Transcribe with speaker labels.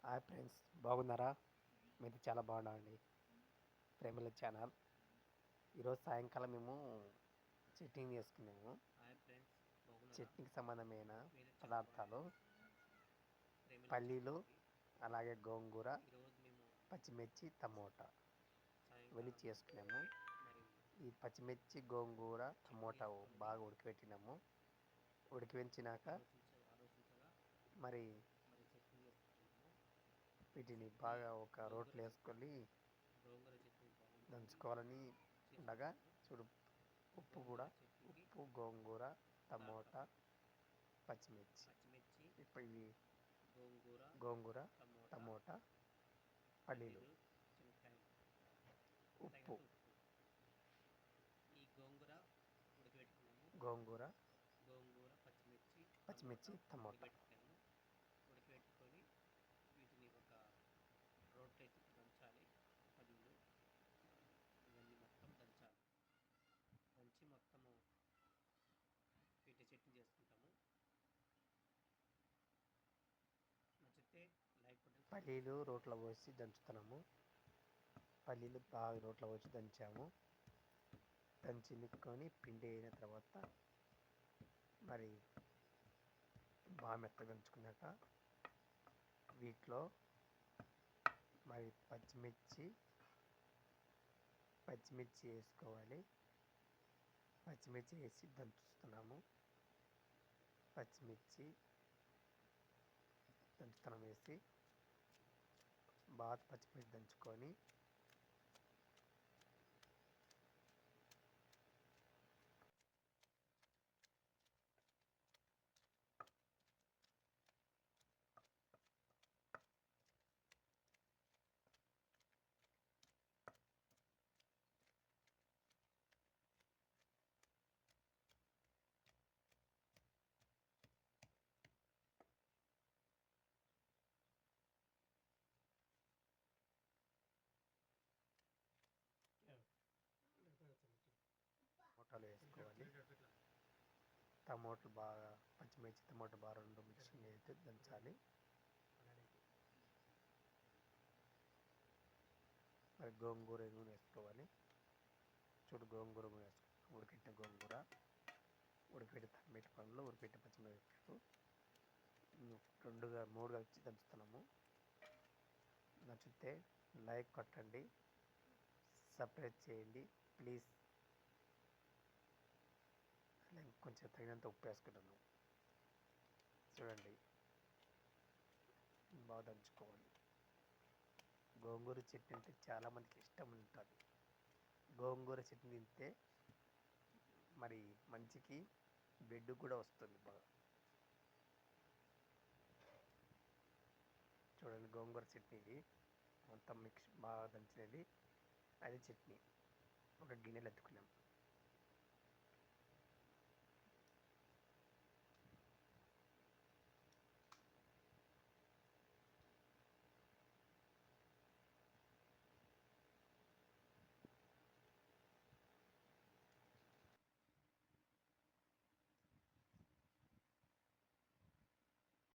Speaker 1: Hi friends, బాగున్నారా? మీది చాలా బాగున్నామండి. ప్రేమల ఛానల్. ఈరోజు సాయంకాలం మేము చట్నీ చేసుకున్నాము. చట్నీకి సంబంధమైన పదార్థాలు పల్లీలు, అలాగే గోంగూర, పచ్చిమిర్చి, టమోటా ఇవన్నీ చేసుకున్నాము. ఈ పచ్చిమిర్చి, గోంగూర, టమోటా బాగా ఉడకబెట్టినాము. ఉడకబెట్టినాక మరి వీటిని బాగా ఒక రోట్లో వేసుకొని దంచుకోవాలని ఉండగా చూడు, ఉప్పు కూడా, ఉప్పు, గోంగూర, టమోటా, పచ్చిమిర్చి, ఇప్పుడు ఇవి గోంగూర, టమోటా, పల్లీలు, ఉప్పు, గోంగూర, పచ్చిమిర్చి, టమోటా పల్లీలు రోట్లో పోసి దంచుతున్నాము. పల్లీలు బాగా రోట్లో పోసి దంచాము. దంచుకొని పిండి అయిన తర్వాత మరి బాగా మెత్తగా దంచుకున్నాక వీటిలో మరి పచ్చిమిర్చి వేసుకోవాలి. పచ్చిమిర్చి వేసి దంచుతున్నాము. పచ్చిమిర్చి దంచుతనం వేసి బాగా పచ్చిమిర్చి దంచుకొని టమోటాలు వేసుకోవాలి. టమోటాలు బాగా పచ్చిమిర్చి, టమోటా బాగా రెండు మిక్సింగ్ అయితే దంచాలి. మరి గోంగూర నూనె వేసుకోవాలి. చూడు, గోంగూర వేసుకోవాలి. ఉడకట్టిన గోంగూర, ఉడకబెట్టి టమాటా పండ్లు, ఉడకబెట్టి పచ్చిమిరపకాయలు మూడుగా వచ్చి దంచుతున్నాము. నచ్చితే లైక్ కొట్టండి, సబ్స్క్రైబ్ చేయండి ప్లీజ్. కొంచెం తగినంత ఉప్పు వేసుకుంటాను. చూడండి, బాగా దంచుకోవాలి. గోంగూర చట్నీ అంటే చాలామందికి ఇష్టం ఉంటుంది. గోంగూర చట్నీ తింటే మరి మంచికి బ్లడ్ కూడా వస్తుంది బాగా. చూడండి, గోంగూర చట్నీకి మొత్తం మిక్స్ బాగా దంచినది అది చట్నీ ఒక గిన్నెలో ఎత్తుకున్నాం.